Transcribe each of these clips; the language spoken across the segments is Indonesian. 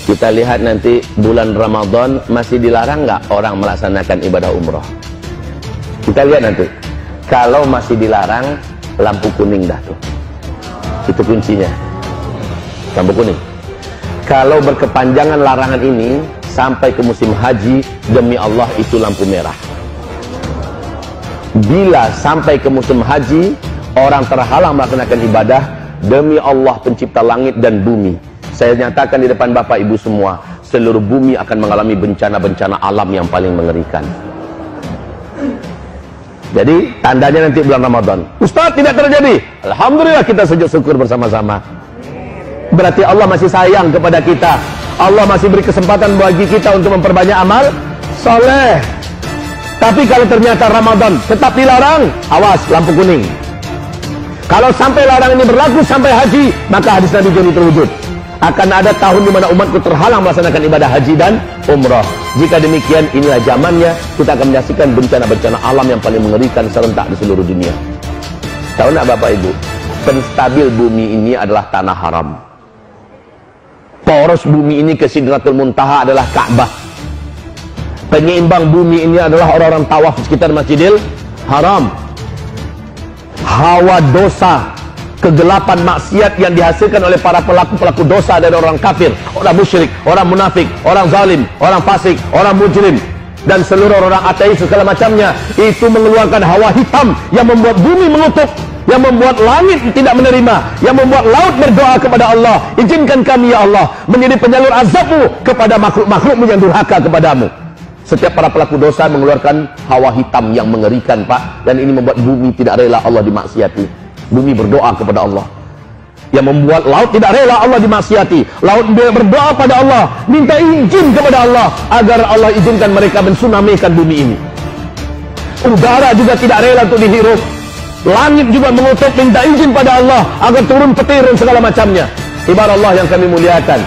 Kita lihat nanti bulan Ramadan masih dilarang nggak orang melaksanakan ibadah umroh? Kita lihat nanti. Kalau masih dilarang, lampu kuning dah tuh. Itu kuncinya. Lampu kuning. Kalau berkepanjangan larangan ini sampai ke musim haji, demi Allah itu lampu merah. Bila sampai ke musim haji, orang terhalang melaksanakan ibadah, demi Allah pencipta langit dan bumi, saya nyatakan di depan Bapak Ibu semua, seluruh bumi akan mengalami bencana-bencana alam yang paling mengerikan. Jadi tandanya nanti bulan Ramadan. Ustaz, tidak terjadi. Alhamdulillah, kita sujud syukur bersama-sama. Berarti Allah masih sayang kepada kita. Allah masih beri kesempatan bagi kita untuk memperbanyak amal soleh. Tapi kalau ternyata Ramadan tetap dilarang, awas, lampu kuning. Kalau sampai larangan ini berlaku sampai haji, maka hadis Nabi jadi terwujud. Akan ada tahun di mana umatku terhalang melaksanakan ibadah haji dan umrah. Jika demikian, inilah zamannya kita akan menyaksikan bencana-bencana alam yang paling mengerikan serentak di seluruh dunia. Tahu nak Bapak Ibu, penstabil bumi ini adalah tanah haram. Poros bumi ini ke Sidratul Muntaha adalah Ka'bah. Penyeimbang bumi ini adalah orang-orang tawaf di sekitar Masjidil Haram. Hawa dosa, kegelapan maksiat yang dihasilkan oleh para pelaku-pelaku dosa dari orang kafir, orang musyrik, orang munafik, orang zalim, orang fasik, orang mujrim, dan seluruh orang ateis segala macamnya, itu mengeluarkan hawa hitam yang membuat bumi mengutuk, yang membuat langit tidak menerima, yang membuat laut berdoa kepada Allah, izinkan kami ya Allah menjadi penyalur azabmu kepada makhluk-makhlukmu yang durhaka kepadamu. Setiap para pelaku dosa mengeluarkan hawa hitam yang mengerikan, Pak, dan ini membuat bumi tidak rela Allah dimaksiati. Bumi berdoa kepada Allah, yang membuat laut tidak rela Allah dimaksiati. Laut berdoa pada Allah, minta izin kepada Allah agar Allah izinkan mereka mensunamikan bumi ini. Udara juga tidak rela untuk dihirup. Langit juga mengutuk, minta izin pada Allah agar turun petir dan segala macamnya. Ibarat Allah yang kami muliakan,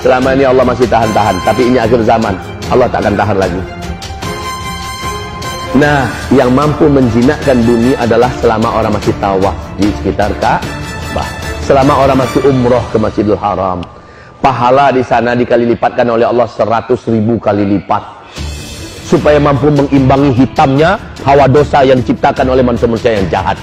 selama ini Allah masih tahan-tahan, tapi ini akhir zaman, Allah tak akan tahan lagi. Nah, yang mampu menjinakkan bumi adalah selama orang masih tawaf di sekitar Ka'bah, selama orang masih umroh ke Masjidil Haram. Pahala di sana dikali lipatkan oleh Allah 100.000 kali lipat, supaya mampu mengimbangi hitamnya hawa dosa yang diciptakan oleh manusia-manusia yang jahat.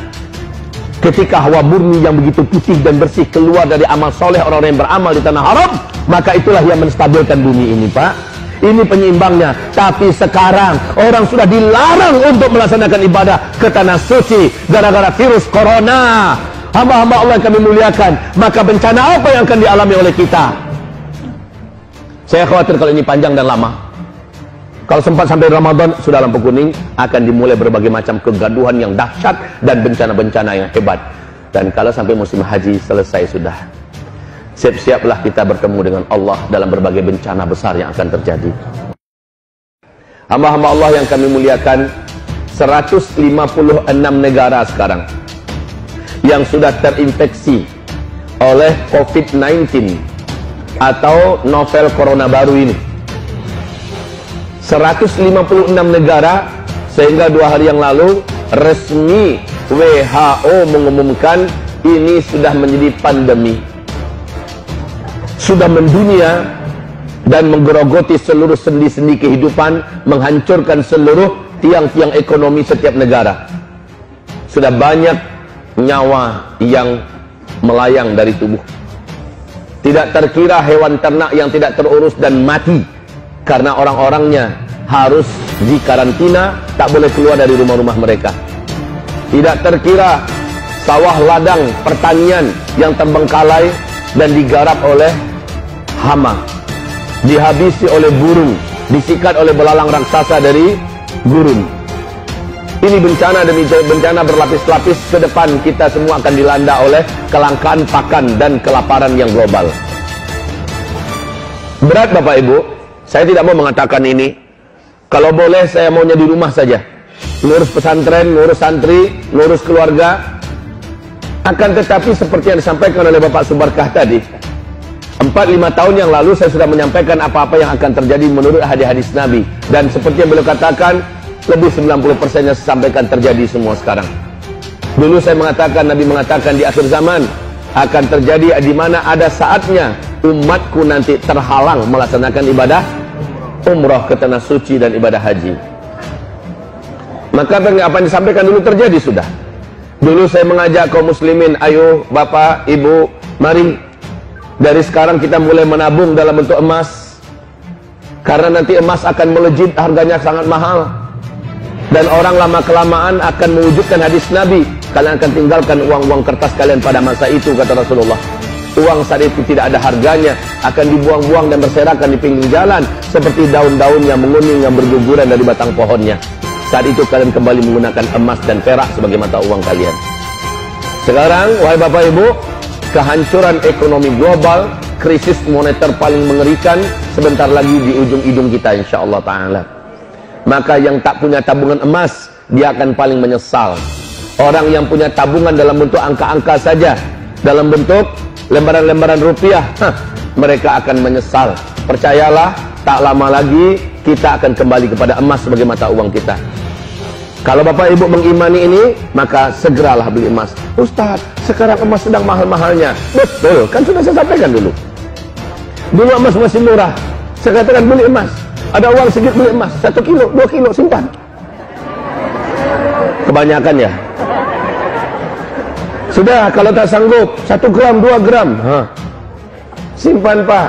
Ketika hawa murni yang begitu putih dan bersih keluar dari amal soleh orang-orang yang beramal di tanah haram, maka itulah yang menstabilkan bumi ini, Pak. Ini penyeimbangnya. Tapi sekarang orang sudah dilarang untuk melaksanakan ibadah ke tanah suci gara-gara virus corona. Hamba-hamba Allah yang kami muliakan, maka bencana apa yang akan dialami oleh kita? Saya khawatir kalau ini panjang dan lama. Kalau sempat sampai Ramadan, sudah lampu kuning, akan dimulai berbagai macam kegaduhan yang dahsyat dan bencana-bencana yang hebat. Dan kalau sampai musim haji selesai sudah, siap-siaplah kita bertemu dengan Allah dalam berbagai bencana besar yang akan terjadi. Hamba-hamba Allah yang kami muliakan, 156 negara sekarang yang sudah terinfeksi oleh COVID-19 atau novel corona baru ini. 156 negara, sehingga 2 hari yang lalu resmi WHO mengumumkan ini sudah menjadi pandemi, sudah mendunia dan menggerogoti seluruh sendi-sendi kehidupan, menghancurkan seluruh tiang-tiang ekonomi setiap negara. Sudah banyak nyawa yang melayang dari tubuh. Tidak terkira hewan ternak yang tidak terurus dan mati karena orang-orangnya harus dikarantina, tak boleh keluar dari rumah-rumah mereka. Tidak terkira sawah ladang pertanian yang terbengkalai dan digarap oleh hama, dihabisi oleh burung, disikat oleh belalang raksasa dari gurun. Ini bencana demi bencana berlapis-lapis. Ke depan kita semua akan dilanda oleh kelangkaan pakan dan kelaparan yang global. Berat Bapak Ibu, saya tidak mau mengatakan ini. Kalau boleh saya maunya di rumah saja, ngurus pesantren, ngurus santri, ngurus keluarga. Akan tetapi seperti yang disampaikan oleh Bapak Subarkah tadi, 4-5 tahun yang lalu saya sudah menyampaikan apa-apa yang akan terjadi menurut hadis-hadis Nabi. Dan seperti yang beliau katakan, lebih 90%-nya saya sampaikan terjadi semua sekarang. Dulu saya mengatakan, Nabi mengatakan di akhir zaman akan terjadi di mana ada saatnya umatku nanti terhalang melaksanakan ibadah umrah ke tanah suci dan ibadah haji. Maka apa yang disampaikan dulu terjadi sudah. Dulu saya mengajak kaum muslimin, ayo bapak, ibu, mari dari sekarang kita mulai menabung dalam bentuk emas. Karena nanti emas akan melejit, harganya sangat mahal. Dan orang lama-kelamaan akan mewujudkan hadis Nabi, kalian akan tinggalkan uang-uang kertas kalian pada masa itu, kata Rasulullah. Uang saat itu tidak ada harganya, akan dibuang-buang dan berserakan di pinggir jalan seperti daun-daun yang menguning yang berguguran dari batang pohonnya. Saat itu kalian kembali menggunakan emas dan perak sebagai mata uang kalian. Sekarang, wahai bapak ibu, kehancuran ekonomi global, krisis moneter paling mengerikan sebentar lagi di ujung hidung kita, insyaallah ta'ala. Maka yang tak punya tabungan emas, dia akan paling menyesal. Orang yang punya tabungan dalam bentuk angka-angka saja, dalam bentuk lembaran-lembaran rupiah, mereka akan menyesal. Percayalah, tak lama lagi kita akan kembali kepada emas sebagai mata uang kita. Kalau bapak ibu mengimani ini, maka segeralah beli emas. Ustaz, sekarang emas sedang mahal-mahalnya. Betul, kan sudah saya sampaikan dulu. Dulu emas masih murah. Saya katakan beli emas. Ada uang sedikit beli emas, 1 kilo, 2 kilo, simpan. Kebanyakan ya. Sudah, kalau tak sanggup 1 gram, 2 gram, simpan pak.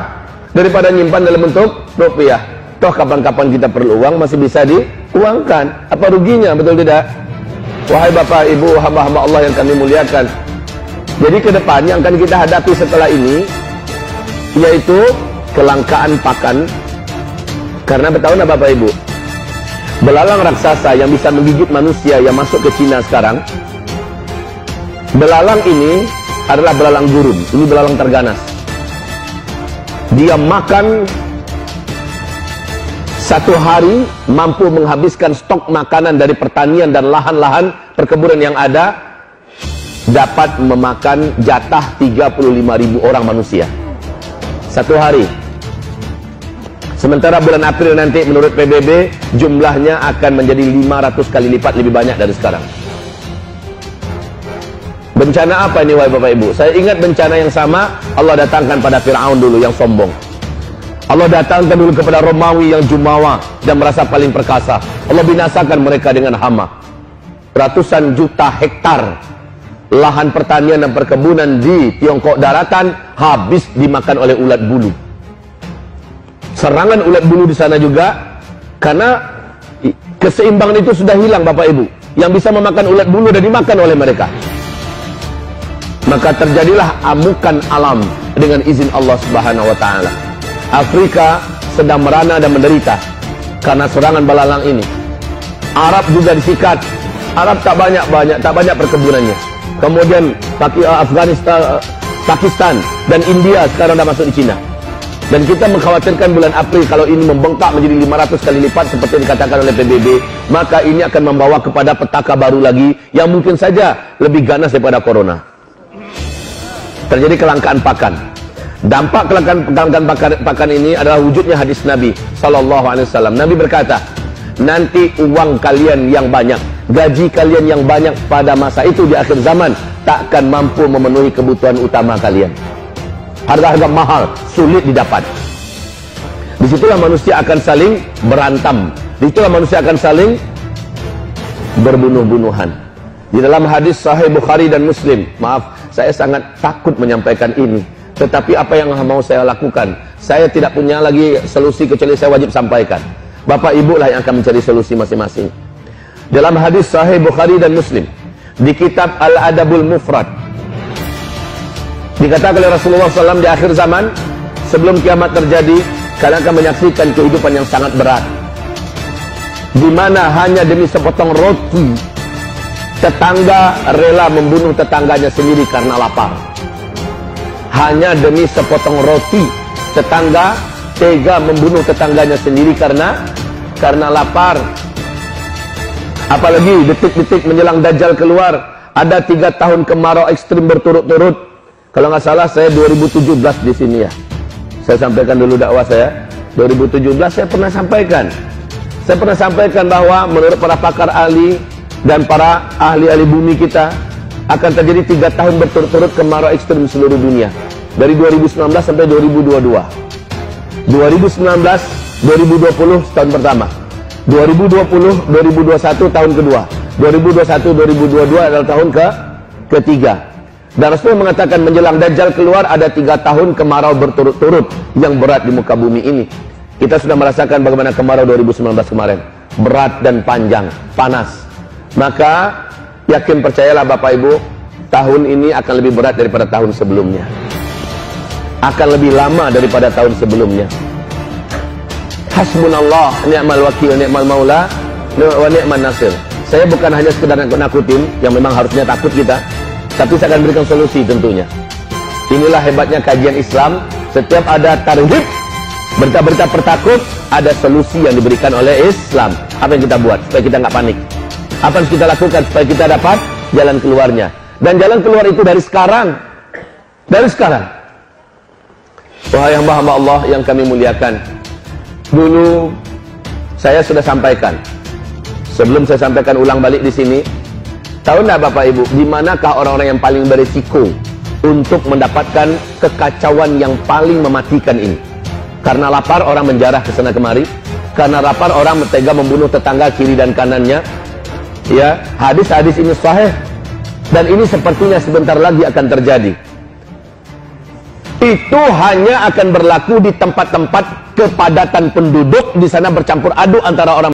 Daripada nyimpan dalam bentuk rupiah. Toh kapan-kapan kita perlu uang masih bisa diuangkan. Apa ruginya, betul tidak? Wahai bapak, ibu, hamba-hamba Allah yang kami muliakan. Jadi ke depan yang akan kita hadapi setelah ini, yaitu kelangkaan pakan. Karena bertahun bapak ibu, belalang raksasa yang bisa menggigit manusia yang masuk ke Cina sekarang. Belalang ini adalah belalang gurun. Ini belalang terganas. Dia makan satu hari mampu menghabiskan stok makanan dari pertanian dan lahan-lahan perkebunan yang ada, dapat memakan jatah 35.000 orang manusia satu hari. Sementara bulan April nanti menurut PBB jumlahnya akan menjadi 500 kali lipat lebih banyak dari sekarang. Bencana apa ini wahai bapak ibu? Saya ingat bencana yang sama Allah datangkan pada Fir'aun dulu yang sombong. Allah datangkan dulu kepada Romawi yang jumawa dan merasa paling perkasa. Allah binasakan mereka dengan hama. Ratusan juta hektar lahan pertanian dan perkebunan di Tiongkok daratan habis dimakan oleh ulat bulu. Serangan ulat bulu di sana juga, karena keseimbangan itu sudah hilang bapak ibu. Yang bisa memakan ulat bulu dan dimakan oleh mereka. Maka terjadilah amukan alam dengan izin Allah Subhanahu wa taala. Afrika sedang merana dan menderita karena serangan belalang ini. Arab juga disikat. Arab tak banyak perkebunannya. Kemudian Afghanistan, Pakistan dan India sekarang dah masuk di Cina. Dan kita mengkhawatirkan bulan April kalau ini membengkak menjadi 500 kali lipat seperti yang dikatakan oleh PBB, maka ini akan membawa kepada petaka baru lagi yang mungkin saja lebih ganas daripada corona. Terjadi kelangkaan pakan. Dampak kelangkaan pakan ini adalah wujudnya hadis Nabi sallallahu alaihi wasallam. Nabi berkata, nanti uang kalian yang banyak, gaji kalian yang banyak pada masa itu di akhir zaman takkan mampu memenuhi kebutuhan utama kalian. Harga-harga mahal sulit didapat. Disitulah manusia akan saling berantam. Disitulah manusia akan saling berbunuh-bunuhan. Di dalam hadis Sahih Bukhari dan Muslim, maaf, saya sangat takut menyampaikan ini. Tetapi apa yang mau saya lakukan? Saya tidak punya lagi solusi kecuali saya wajib sampaikan. Bapak ibu lah yang akan mencari solusi masing-masing. Dalam hadis Sahih Bukhari dan Muslim, di kitab Al-Adabul Mufrad, dikatakan oleh Rasulullah SAW di akhir zaman, sebelum kiamat terjadi, kalian akan menyaksikan kehidupan yang sangat berat, di mana hanya demi sepotong roti, tetangga rela membunuh tetangganya sendiri karena lapar. Hanya demi sepotong roti, tetangga tega membunuh tetangganya sendiri karena lapar. Apalagi detik-detik menjelang Dajjal keluar, ada 3 tahun kemarau ekstrim berturut-turut. Kalau nggak salah saya 2017 di sini ya. Saya sampaikan dulu dakwah saya. 2017 saya pernah sampaikan. Saya pernah sampaikan bahwa menurut para pakar ahli dan para ahli-ahli bumi kita akan terjadi 3 tahun berturut-turut kemarau ekstrim di seluruh dunia. Dari 2019 sampai 2022. 2019, 2020 tahun pertama. 2020, 2021 tahun kedua. 2021, 2022 adalah tahun ketiga. Dan Rasul mengatakan menjelang Dajjal keluar ada 3 tahun kemarau berturut-turut yang berat di muka bumi ini. Kita sudah merasakan bagaimana kemarau 2019 kemarin. Berat dan panjang, panas. Maka yakin percayalah Bapak Ibu, tahun ini akan lebih berat daripada tahun sebelumnya. Akan lebih lama daripada tahun sebelumnya. Hasbunallah ni'mal wakil ni'mal maula wa ni'man nasir. Saya bukan hanya sekedar nakut-nakutin yang memang harusnya takut kita, tapi saya akan berikan solusi tentunya. Inilah hebatnya kajian Islam. Setiap ada tarhib, berita-berita pertakut, ada solusi yang diberikan oleh Islam. Apa yang kita buat supaya kita nggak panik? Apa yang kita lakukan supaya kita dapat jalan keluarnya? Dan jalan keluar itu dari sekarang. Dari sekarang. Wahai hamba-hamba Allah yang kami muliakan, dulu saya sudah sampaikan. Sebelum saya sampaikan ulang balik di sini, tahu nggak Bapak Ibu, di manakah orang-orang yang paling berisiko untuk mendapatkan kekacauan yang paling mematikan ini? Karena lapar orang menjarah ke sana kemari, karena lapar orang tega membunuh tetangga kiri dan kanannya. Ya, hadis-hadis ini sahih dan ini sepertinya sebentar lagi akan terjadi. Itu hanya akan berlaku di tempat-tempat kepadatan penduduk, di sana bercampur aduk antara orang